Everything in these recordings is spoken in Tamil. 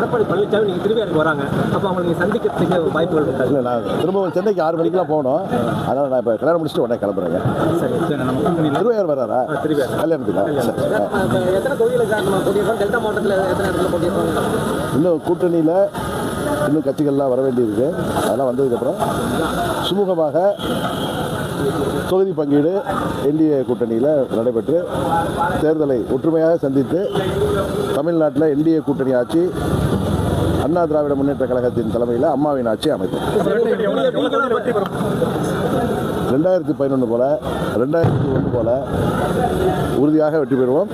எடப்பாடி பழனிசாமி நீங்கள் திருவையாருக்கு வராங்க, அப்போ அவங்களுக்கு சந்திக்கிறதுக்கு வாய்ப்புகள் இருக்கா? இல்லை, நான் திரும்பவும் சென்னைக்கு 6 மணிக்கெலாம் போகணும். அதனால் நான் இப்போ கல்யாணம் முடிச்சுட்டு உடனே கிளம்புறேங்க. சரி, நம்ம திருவையார் வராரா? திருவையார் கல்யாணத்துக்கு எத்தனை தொகுதியில் போட்டியிருக்கோம்? டெல்டா மாவட்டத்தில் எத்தனை இடத்துல போட்டியிருக்காங்க? இன்னும் கூட்டணியில் இன்னும் கட்சிகள்லாம் வர வேண்டியிருக்கு. அதெல்லாம் வந்ததுக்கப்புறம் சுமூகமாக தொகுதி பங்கீடு என்டிஏ கூட்டணியில் நடைபெற்று தேர்தலை ஒற்றுமையாக சந்தித்து தமிழ்நாட்டில் என்டிஏ கூட்டணி ஆட்சி அண்ணா திராவிட முன்னேற்ற கழகத்தின் தலைமையில் அம்மாவின் ஆட்சி அமைக்கும். 2011 போல 2001 போல உறுதியாக வெற்றி பெறுவோம்.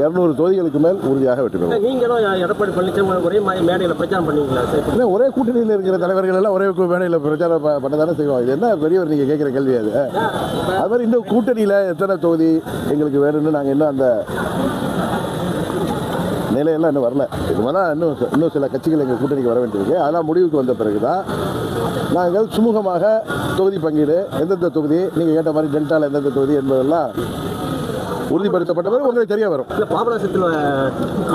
200 தொகுதிகளுக்கு மேல் உறுதியாக வெற்றி பெறுவோம். நீங்களும் எடப்பாடி பழனிசாமி ஒரே மேடையில் பிரச்சாரம் பண்ணுவீங்களா? ஒரே கூட்டணியில் இருக்கிற தலைவர்கள் எல்லாம் ஒரே மேடையில் பிரச்சாரம் பண்ண தானே செய்வோம். இது என்ன பெரியவர் நீங்கள் கேட்குற கேள்வி? அது மாதிரி இன்னும் கூட்டணியில் எத்தனை தொகுதி எங்களுக்கு வேணும்னு நாங்கள் இன்னும் அந்த நிலையெல்லாம் இன்னும் வரல. இது மாதிரி இன்னும் சில கட்சிகள் எங்கள் கூட்டணிக்கு வர வேண்டியிருக்கு. அதெல்லாம் முடிவுக்கு வந்த பிறகு தான் நாங்கள் சுமூகமாக தொகுதி பங்கீடு, எந்தெந்த தொகுதி நீங்கள் கேட்ட மாதிரி டெல்டாவில் எந்தெந்த தொகுதி என்பதெல்லாம் உறுதிப்படுத்தப்பட்ட பிறகு உங்களுக்கு தெரிய வரும். பாபநாசத்தில்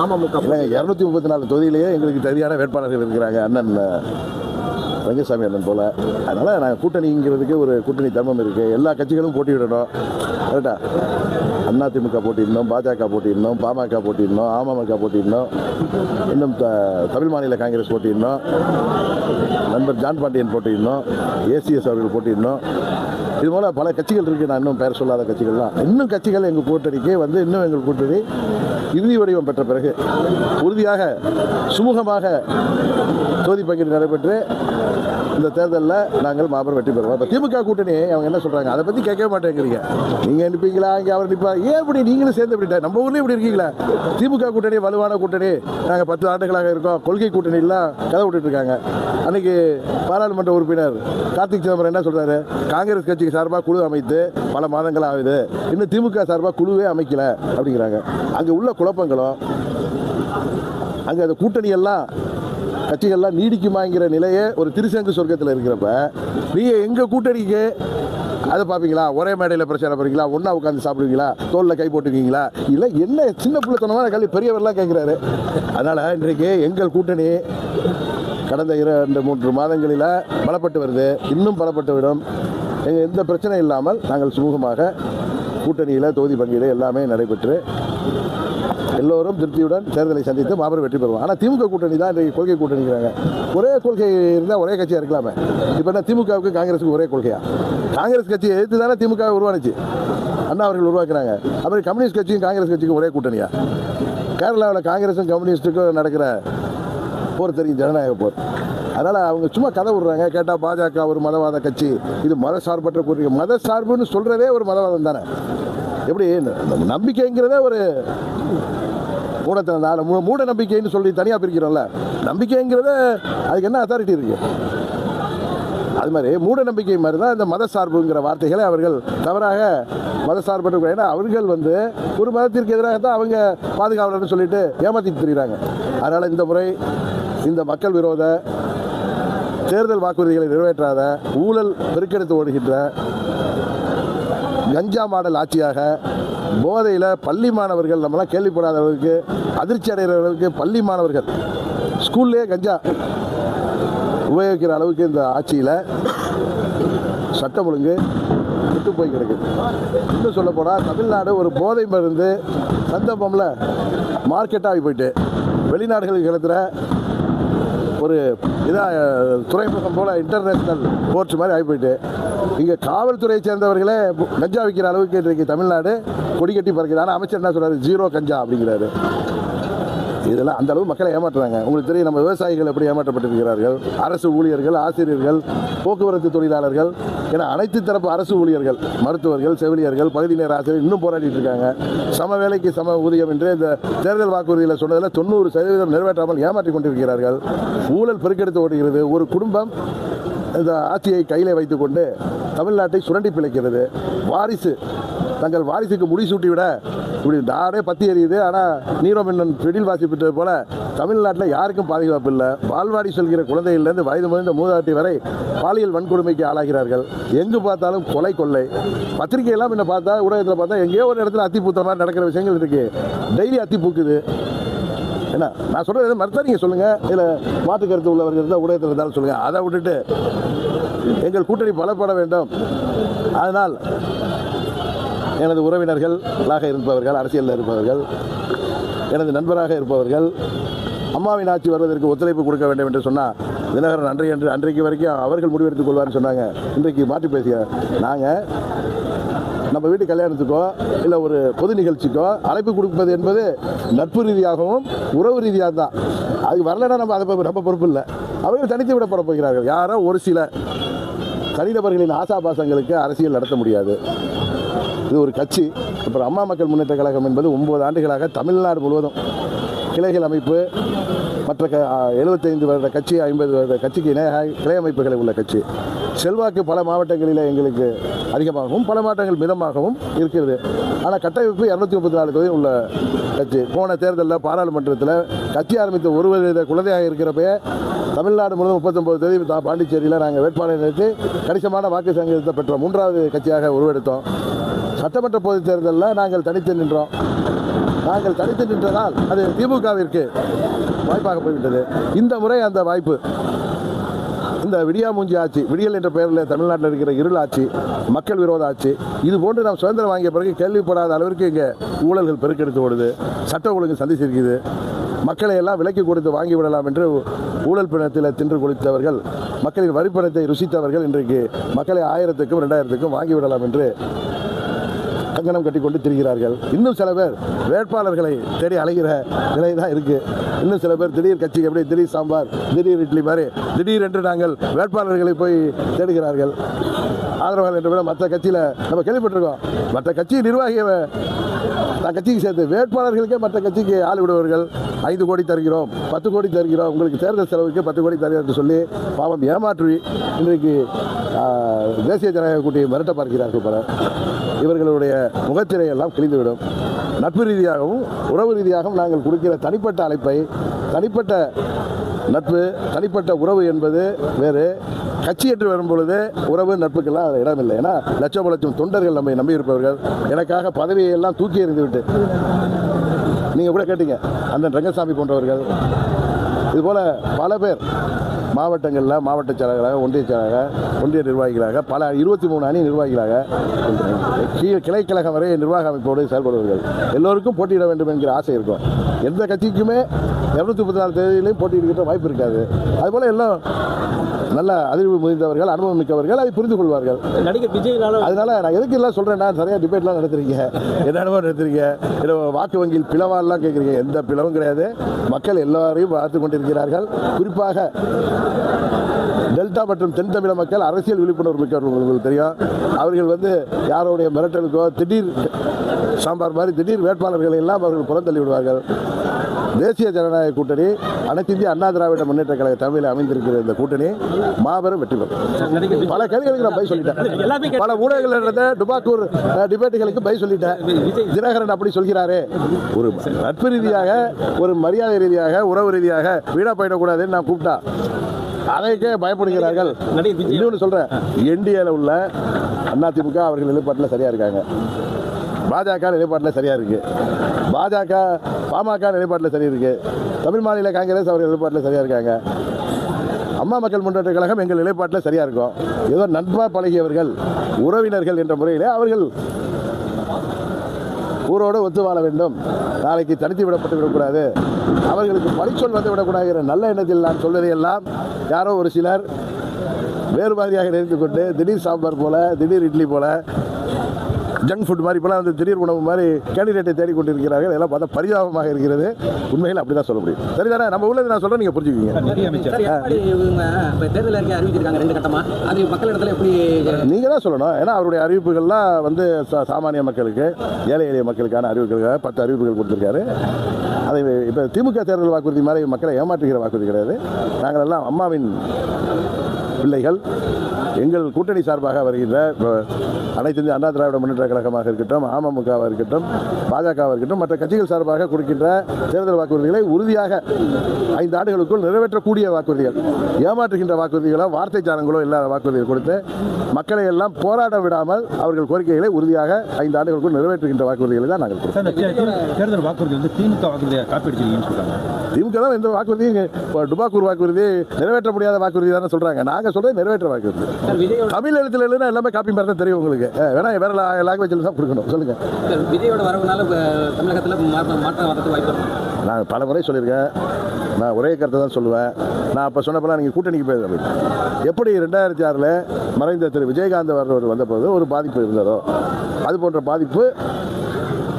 அமமுக 234 தொகுதியிலேயே எங்களுக்கு சரியான வேட்பாளர்கள் இருக்கிறாங்க, அண்ணன் ரங்கசாமி அண்ணன் போல். அதனால் நாங்கள் கூட்டணிங்கிறதுக்கு ஒரு கூட்டணி தர்மம் இருக்குது. எல்லா கட்சிகளும் போட்டியிடணும். கரெக்டா? அதிமுக போட்டியிடணும், பாஜக போட்டியிடணும், பாமக போட்டியிடணும், அமமுக போட்டியிடணும், இன்னும் தமிழ் மாநில காங்கிரஸ் போட்டியிடணும், நண்பர் ஜான் பாண்டியன் போட்டியிடணும், ஏசிஎஸ் அவர்கள் போட்டியிடணும். இது போல் பல கட்சிகள் இருக்குது. நான் இன்னும் பெயர் சொல்லாத கட்சிகள்லாம் இன்னும் கட்சிகள் எங்கள் கூட்டணிக்கு வந்து இன்னும் எங்கள் கூட்டணி இறுதி வடிவம் பெற்ற பிறகு உறுதியாக சுமூகமாக தொகுதி பங்கீடு நடைபெற்று இந்த தேர்தலில் நாங்கள் மாபெரும் வெற்றி பெறுவோம். இப்போ திமுக கூட்டணி அவங்க என்ன சொல்கிறாங்க அதை பற்றி கேட்க மாட்டேங்கிறீங்க. நீங்கள் நிற்பீங்களா, இங்கே அவர் நிற்பா, ஏன் இப்படி நீங்களும் சேர்ந்து இப்படி நம்ம ஊர்லேயும் இப்படி இருக்கீங்களா? திமுக கூட்டணி வலுவான கூட்டணி, நாங்கள் 10 ஆண்டுகளாக இருக்கோம், கொள்கை கூட்டணியெல்லாம் கதை விட்டுட்டு இருக்காங்க. அன்றைக்கி பாராளுமன்ற உறுப்பினர் கார்த்திக் சிதம்பரம் என்ன சொல்கிறாரு? காங்கிரஸ் கட்சிக்கு சார்பாக குழு அமைத்து பல மாதங்கள் ஆகுது, இன்னும் திமுக சார்பாக குழுவே அமைக்கல அப்படிங்கிறாங்க. அங்கே உள்ள குழப்பங்களும் அங்கே அந்த கூட்டணியெல்லாம் கட்சிகள்லாம் நீடிக்குமாங்கிற நிலையே ஒரு திருசங்கு சொர்க்கத்தில் இருக்கிறப்ப நீங்கள் எங்கள் கூட்டணிக்கு அதை பார்ப்பீங்களா? ஒரே மேடையில் பிரச்சாரம் பண்ணுறீங்களா? ஒன்றா உட்காந்து சாப்பிடுவீங்களா? தோளில் கை போட்டுக்குவீங்களா? இல்லை என்ன சின்ன பிள்ளைத்தனமான கல்வி பெரியவரெலாம் கேட்குறாரு. அதனால் இன்றைக்கு எங்கள் கூட்டணி கடந்த 2-3 மாதங்களில் பலப்பட்டு வருது, இன்னும் பலப்பட்டு விடும். எங்கள் எந்த பிரச்சனை இல்லாமல் நாங்கள் சுமூகமாக கூட்டணியில் தொகுதி பங்கீடு எல்லாமே நடைபெற்று எல்லோரும் திருப்தியுடன் தேர்தலை சந்தித்து மாபெரும் வெற்றி பெறுவோம். ஆனால் திமுக கூட்டணி தான் இன்றைக்கு கொள்கை கூட்டணிங்கிறாங்க. ஒரே கொள்கை இருந்தால் ஒரே கட்சியாக இருக்கலாமே. இப்போ என்ன திமுகவுக்கு காங்கிரஸுக்கு ஒரே கொள்கையா? காங்கிரஸ் கட்சியை எதிர்த்து தானே திமுக உருவானுச்சு, அண்ணா அவர்கள் உருவாக்குறாங்க. அப்புறம் கம்யூனிஸ்ட் கட்சியும் காங்கிரஸ் கட்சிக்கும் ஒரே கூட்டணியா? கேரளாவில் காங்கிரஸும் கம்யூனிஸ்ட்டுக்கும் நடக்கிற போர் தெரியும், ஜனநாயக போர். அதனால் அவங்க சும்மா கதை விடுறாங்க. கேட்டால் பாஜக ஒரு மதவாத கட்சி, இது மத சார்பற்ற கூட்டணி. மத சார்புன்னு சொல்கிறதே ஒரு மதவாதம் தானே. எப்படி நம்பிக்கைங்கிறதே ஒரு மூட நம்பிக்கைன்னு சொல்லி தனியாக பிரிக்கிறோம்ல. நம்பிக்கைங்கிறத அதுக்கு என்ன அத்தாரிட்டி இருக்கு? அது மாதிரி மூட நம்பிக்கை மாதிரி தான் இந்த மத சார்புங்கிற வார்த்தைகளை அவர்கள் தவறாக மத சார்பற்ற, ஏன்னா அவர்கள் வந்து ஒரு மதத்திற்கு எதிராக தான் அவங்க பாதுகாவலர்னு சொல்லிட்டு ஏமாற்றிட்டு தெரியுறாங்க. அதனால் இந்த முறை இந்த மக்கள் விரோத தேர்தல் வாக்குறுதிகளை நிறைவேற்றாத, ஊழல் பெருக்கெடுத்து ஓடுகின்ற கஞ்சா மாடல் ஆட்சியாக போதையில் பள்ளி மாணவர்கள் நம்மளாம் கேள்விப்படாத அளவுக்கு அதிர்ச்சி அடைகிற அளவுக்கு பள்ளி மாணவர்கள் ஸ்கூல்லே கஞ்சா உபயோகிக்கிற அளவுக்கு இந்த ஆட்சியில் சட்டம் ஒழுங்கு விட்டு போய் கிடக்குது. இன்னும் சொல்ல போனால் தமிழ்நாடு ஒரு போதை மருந்து சந்தர்ப்பமில் மார்க்கெட்டாகி போயிட்டு வெளிநாடுகளுக்கு கிடத்துகிற ஒரு இதாக துறைமுகம் போல் இன்டர்நேஷ்னல் போர்ட்ஸ் மாதிரி ஆகி போயிட்டு இங்கே காவல்துறையை சேர்ந்தவர்களே கஞ்சா விற்கிற அளவுக்கு இன்றைக்கு தமிழ்நாடு கொடி கட்டி பறக்குது. ஆனால் அமைச்சர் என்ன சொல்கிறாரு? 0 கஞ்சா அப்படிங்கிறாரு. இதெல்லாம் அந்த அளவு மக்களை ஏமாற்றுறாங்க. உங்களுக்கு தெரியும், நம்ம விவசாயிகள் எப்படி ஏமாற்றப்பட்டிருக்கிறார்கள், அரசு ஊழியர்கள், ஆசிரியர்கள், போக்குவரத்து தொழிலாளர்கள் என அனைத்து தரப்பு அரசு ஊழியர்கள், மருத்துவர்கள், செவிலியர்கள், பகுதி நேர ஆசிரியர் இன்னும் போராடிட்டு இருக்காங்க. சம வேலைக்கு சம ஊதியம் என்று இந்த தேர்தல் வாக்குறுதியில் சொன்னதில் 90% நிறைவேற்றாமல் ஏமாற்றி கொண்டிருக்கிறார்கள். ஊழல் பெருக்கெடுத்து ஓடுகிறது. ஒரு குடும்பம் இந்த ஆட்சியை கையில் வைத்துக்கொண்டு தமிழ்நாட்டை சுரண்டி பிழைக்கிறது. வாரிசு தங்கள் வாரிசுக்கு முடிசூட்டி விட இப்படி நாடே பற்றி எறியுது. ஆனால் நீரோமின்னன் பிடில் வாசிப்பது போல தமிழ்நாட்டில் யாருக்கும் பாதுகாப்பு இல்லை. பால்வாடி சொல்கிற குழந்தைகளிலிருந்து வயது முதிர்ந்த மூதாட்டி வரை பாலியல் வன்கொடுமைக்கு ஆளாகிறார்கள். எங்கு பார்த்தாலும் கொலை கொள்ளை. பத்திரிகையெல்லாம் இன்னும் பார்த்தா, ஊடகத்தில் பார்த்தா எங்கேயோ ஒரு இடத்துல அத்தி பூத்த மாதிரி நடக்கிற விஷயங்கள் இருக்குது. டெய்லி அத்தி பூக்குது. என்ன நான் சொல்கிறது எதுவும் மறுத்தா நீங்கள் சொல்லுங்கள், இதில் மாற்று கருத்து உள்ளவர்கள் இருந்தால் ஊடகத்தில் இருந்தாலும் சொல்லுங்கள். அதை விட்டுட்டு எங்கள் கூட்டணி பலப்பட வேண்டும், அதனால் எனது உறவினர்களாக இருப்பவர்கள், அரசியலில் இருப்பவர்கள், எனது நண்பராக இருப்பவர்கள் அம்மாவின் ஆட்சி வருவதற்கு ஒத்துழைப்பு கொடுக்க வேண்டும் என்று சொன்னால் தினகரன் அன்றைக்கு வரைக்கும் அவர்கள் முடிவெடுத்துக் கொள்வார்னு சொன்னாங்க. இன்றைக்கு மாற்றி பேசிய நாங்கள் நம்ம வீட்டு கல்யாணத்துக்கோ இல்லை ஒரு பொது நிகழ்ச்சிக்கோ அழைப்பு கொடுப்பது என்பது நட்பு ரீதியாகவும் உறவு ரீதியாக தான். அது வரலைன்னா நம்ம அதை நம்ம பொறுப்பு இல்லை. அவர்கள் தனித்து விட போகிறார்கள். யாரோ ஒரு சில தனிநபர்களின் ஆசாபாசங்களுக்கு அரசியல் நடத்த முடியாது. இது ஒரு கட்சி. அப்புறம் அம்மா மக்கள் முன்னேற்ற கழகம் என்பது 9 ஆண்டுகளாக தமிழ்நாடு முழுவதும் கிளைகள் அமைப்பு, மற்ற 75 வருட கட்சி, 50 வருட கட்சிக்கு இணையாக கிளை அமைப்புகளை உள்ள கட்சி. செல்வாக்கு பல மாவட்டங்களில் எங்களுக்கு அதிகமாகவும் பல மாவட்டங்கள் மிதமாகவும் இருக்கிறது. ஆனால் கட்டமைப்பு 234 தொகுதி உள்ள கட்சி. போன தேர்தலில் பாராளுமன்றத்தில் கட்சி ஆரம்பித்த ஒரு வருட குழந்தையாக இருக்கிறப்ப தமிழ்நாடு முழுவதும் 39 தொகுதி பாண்டிச்சேரியில் நாங்கள் வேட்பாளர் நிறுத்தி கணிசமான வாக்கு சங்கத்தை பெற்றோம். 3வது கட்சியாக உருவெடுத்தோம். சட்டமன்ற பொதுத் தேர்தலில் நாங்கள் தனித்து நின்றோம். நாங்கள் தனித்து நின்றதால் அது திமுகவிற்கு வாய்ப்பாக போய்விட்டது. இந்த முறை அந்த வாய்ப்பு, இந்த விடியாமூஞ்சி ஆட்சி, விடியல் என்ற பெயரில் தமிழ்நாட்டில் இருக்கிற இருள் ஆட்சி, மக்கள் விரோத ஆட்சி, இது போன்று நாம் சுதந்திரம் வாங்கிய பிறகு கேள்விப்படாத அளவிற்கு இங்கே ஊழல்கள் பெருக்கெடுத்து ஓடுது, சட்ட ஒழுங்கு சந்திச்சிருக்குது. மக்களை எல்லாம் விலக்கி கொடுத்து வாங்கிவிடலாம் என்று ஊழல் பிணத்தில் தின்று கொடுத்தவர்கள், மக்களின் வரிப்பணத்தை ருசித்தவர்கள் இன்றைக்கு மக்களை 1000க்கும் 2000க்கும் வாங்கிவிடலாம் என்று கங்கணம் கட்டி கொண்டு திரிகிறார்கள். இன்னும் சில பேர் வேட்பாளர்களை தேடி அலைகிற நிலை தான் இருக்குது. இன்னும் சில பேர் திடீர் கட்சிக்கு எப்படி திடீர் சாம்பார், திடீர் இட்லி மாதிரி திடீரென்று நாங்கள் வேட்பாளர்களை போய் தேடுகிறார்கள். ஆதரவாளர் என்ற மற்ற கட்சியில் நம்ம கேள்விப்பட்டிருக்கோம். மற்ற கட்சி நிர்வாகியை நான் கட்சிக்கு சேர்த்து வேட்பாளர்களுக்கே மற்ற கட்சிக்கு ஆள் விடுவார்கள். 5 கோடி தருகிறோம், 10 கோடி தருகிறோம், உங்களுக்கு தேர்தல் செலவுக்கு 10 கோடி தருகிறோம் என்று சொல்லி பாவம் ஏமாற்றி இன்றைக்கு தேசிய ஜனநாயக கூட்டணியை மிரட்ட பார்க்கிறார்கள் பலர். இவர்களுடைய முகத்திரையெல்லாம் கிழிந்துவிடும். நட்பு ரீதியாகவும் உறவு ரீதியாகவும் நாங்கள் கொடுக்கிற தனிப்பட்ட அழைப்பை, தனிப்பட்ட நட்பு, தனிப்பட்ட உறவு என்பது வேறு. கட்சி என்று வரும்பொழுது உறவு நட்புக்கெல்லாம் அது இடமில்லை. ஏன்னா லட்சம் தொண்டர்கள் நம்மை நம்பியிருப்பவர்கள். எனக்காக பதவியெல்லாம் தூக்கி எறிந்துவிட்டு, நீங்கள் கூட கேட்டீங்க, அந்த ரங்கசாமி போன்றவர்கள், இதுபோல் பல பேர் மாவட்டங்களில் மாவட்ட செயலாளராக, ஒன்றிய செயலாளராக, ஒன்றிய நிர்வாகிகளாக, பல 23 அணி நிர்வாகிகளாக, கிளைக்கழகம் வரை நிர்வாக அமைப்போடு செயல்படுவார்கள். எல்லோருக்கும் போட்டியிட வேண்டும் என்கிற ஆசை இருக்கும். எந்த கட்சிக்குமே 234 தேதியிலையும் போட்டியிடுகின்ற வாய்ப்பு இருக்காது. அதுபோல் எல்லாம் நல்ல அறிவு முதிர்ந்தவர்கள், அனுபவம் மிக்கவர்கள், அதை புரிந்து கொள்வார்கள். நடிகர் விஜய், அதனால நான் எதுக்கு எல்லாம் சொல்கிறேன்னா, நிறையா டிபேட்லாம் நடத்துறீங்க, என்ன அனுபவம் நடத்துறீங்க, வாக்கு வங்கியில் பிளவாலாம் கேட்குறீங்க. எந்த பிளவும் கிடையாது. மக்கள் எல்லாரையும் பார்த்து கொண்டிருக்கிறார்கள். குறிப்பாக டெல்டா மற்றும் தென் தமிழக மக்கள் அரசியல் விழிப்புணர்வு மிக்கவர்கள். உங்களுக்கு தெரியும், அவர்கள் யாரோடைய மிரட்டலுக்கோ திடீர் சாம்பார் மாதிரி திடீர் வேட்பாளர்களை எல்லாம் அவர்கள் புறந்தள்ளி விடுவார்கள். தேசிய ஜனநாயக கூட்டணி, அனைத்து இந்திய அண்ணா திராவிட முன்னேற்ற கழக தலைமையில் அமைந்திருக்கிற இந்த கூட்டணி மாபெரும் வெற்றி பெறும். பல கேள்விகளுக்கு நான் பதில் சொல்லிட்டேன். பல ஊடகங்கள் நடந்த டுபாக்கூர் டிபேட்டுகளுக்கு பதில் சொல்லிட்டேன். தினகரன் அப்படி சொல்கிறாரே, ஒரு நட்பு ரீதியாக, ஒரு மரியாதை ரீதியாக, உறவு ரீதியாக வீணா போயிடக்கூடாதுன்னு நான் கூப்பிட்டா அதைக்கே பயப்படுகிறார்கள். இன்னொன்று சொல்கிறேன், என்டிஏல உள்ள அதிமுக அவர்கள் நிலைப்பாட்டில் சரியாக இருக்காங்க, பாஜக நிலைப்பாட்டில் சரியாக இருக்குது, பாமக நிலைப்பாட்டில் சரியாக இருக்குது, தமிழ் மாநில காங்கிரஸ் அவர்கள் நிலைப்பாட்டில் சரியாக இருக்காங்க, அம்மா மக்கள் முன்னேற்ற கழகம் எங்கள் நிலைப்பாட்டில் சரியாக இருக்கும். ஏதோ நண்பா பழகியவர்கள், உறவினர்கள் என்ற முறையில் அவர்கள் ஊரோடு ஒத்து வாழ வேண்டும், நாளைக்கு தனித்து விடப்பட்டு விடக்கூடாது, அவர்களுக்கு பழிச்சொல் வந்து விடக்கூடாது நல்ல எண்ணத்தில் நான் சொல்வதையெல்லாம் யாரோ ஒரு சிலர் வேறு மாதிரியாக நினைத்து கொண்டு திடீர் சாம்பார் போல, திடீர் இட்லி போல, ஜங்க் ஃபுட் மாதிரி இப்போலாம் திடீர் உணவு மாதிரி கேண்டிடேட்டை தேடிக்கொண்டிருக்கிறார்கள். இதெல்லாம் பார்த்தா பரிதாபமாக இருக்கிறது. உண்மையில் அப்படி தான் சொல்ல முடியும். சரிதானே? நம்ம உள்ளது நான் சொல்கிறேன், நீங்கள் புரிஞ்சுக்கிங்க. நீங்கள் தான் சொல்லணும். ஏன்னா அவருடைய அறிவிப்புகள்லாம் சாமானிய மக்களுக்கு, ஏழை எளிய மக்களுக்கான அறிவிப்புகளுக்காக 10 அறிவிப்புகள் கொடுத்துருக்காரு. அதை இப்போ திமுக தேர்தல் வாக்குறுதி மாதிரி மக்களை ஏமாற்றுகிற வாக்குறுதி கிடையாது. நாங்கள் எல்லாம் அம்மாவின் பிள்ளைகள் எங்கள் கூட்டணி சார்பாக வருகின்ற அனைத்து இந்திய அண்ணா திராவிட முன்னேற்ற கழகமாக இருக்கட்டும், அமமுகவாக இருக்கட்டும், பாஜகவாக இருக்கட்டும், மற்ற கட்சிகள் சார்பாக கொடுக்கின்ற தேர்தல் வாக்குறுதிகளை உறுதியாக 5 ஆண்டுகளுக்குள் நிறைவேற்றக்கூடிய வாக்குறுதிகள், ஏமாற்றுகின்ற வாக்குறுதிகளோ வார்த்தை சாரங்களோ இல்லாத வாக்குறுதிகள் கொடுத்து மக்களை எல்லாம் போராட விடாமல் அவர்கள் கோரிக்கைகளை உறுதியாக 5 ஆண்டுகளுக்குள் நிறைவேற்றுகின்ற வாக்குறுதிகளை தான் நாங்கள் கொடுத்தோம். தேர்தல் வாக்குறுதி வந்து திமுக வாக்குறுதியை காப்பீடுன்னு சொல்றாங்க. திமுக தான் எந்த வாக்குறுதியும் இப்போ டுபாக்கூர் வாக்குறுதி நிறைவேற்ற முடியாத வாக்குறுதி தானே சொல்றாங்க. நாங்கள் சொல்றது நிறைவேற்ற வாக்குறுதி. தமிழ் எழுத்துல எழுதுனா எல்லாமே காப்பி மாதிரி தான் தெரியும் உங்களுக்கு. வேணா வேற லாங்குவேஜில் தான் கொடுக்கணும். சொல்லுங்க. விஜயோட வரவுனால தமிழகத்தில் மாற்றம் வரது வாய்ப்பு. நான் பல முறை சொல்லியிருக்கேன். நான் ஒரே கருத்தை தான் சொல்லுவேன். நான் அப்போ சொன்னப்பெல்லாம் நீங்கள் கூட்டணிக்கு போய் எப்படி 2006 மறைந்த திரு விஜயகாந்த் அவர்கள் வந்தபோது ஒரு பாதிப்பு இருந்ததோ அது போன்ற பாதிப்பு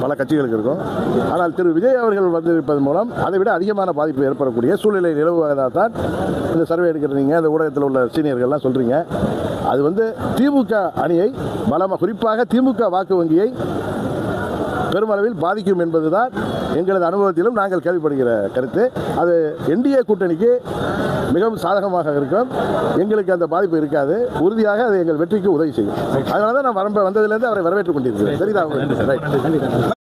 பல கட்சிகளுக்கு இருக்கும். ஆனால் திரு விஜய் அவர்கள் வந்திருப்பதன் மூலம் அதை விட அதிகமான பாதிப்பு ஏற்படக்கூடிய சூழ்நிலை நிலவுவதாக தான் இந்த சர்வே எடுக்கிறீங்க, அந்த ஊடகத்தில் உள்ள சீனியர்கள்லாம் சொல்கிறீங்க. அது வந்து திமுக அணியை பலமாக, குறிப்பாக திமுக வாக்கு வங்கியை பெருமளவில் பாதிக்கும் என்பதுதான் எங்களது அனுபவத்திலும் நாங்கள் கேள்விப்படுகிற கருத்து. அது என்டிஏ கூட்டணிக்கு மிகவும் சாதகமாக இருக்கும். எங்களுக்கு அந்த பாதிப்பு இருக்காது. உறுதியாக அது எங்கள் வெற்றிக்கு உதவி செய்யும். அதனால தான் நான் வந்ததிலிருந்து அவரை வரவேற்றுக் கொண்டிருக்கிறேன். சரிதான்?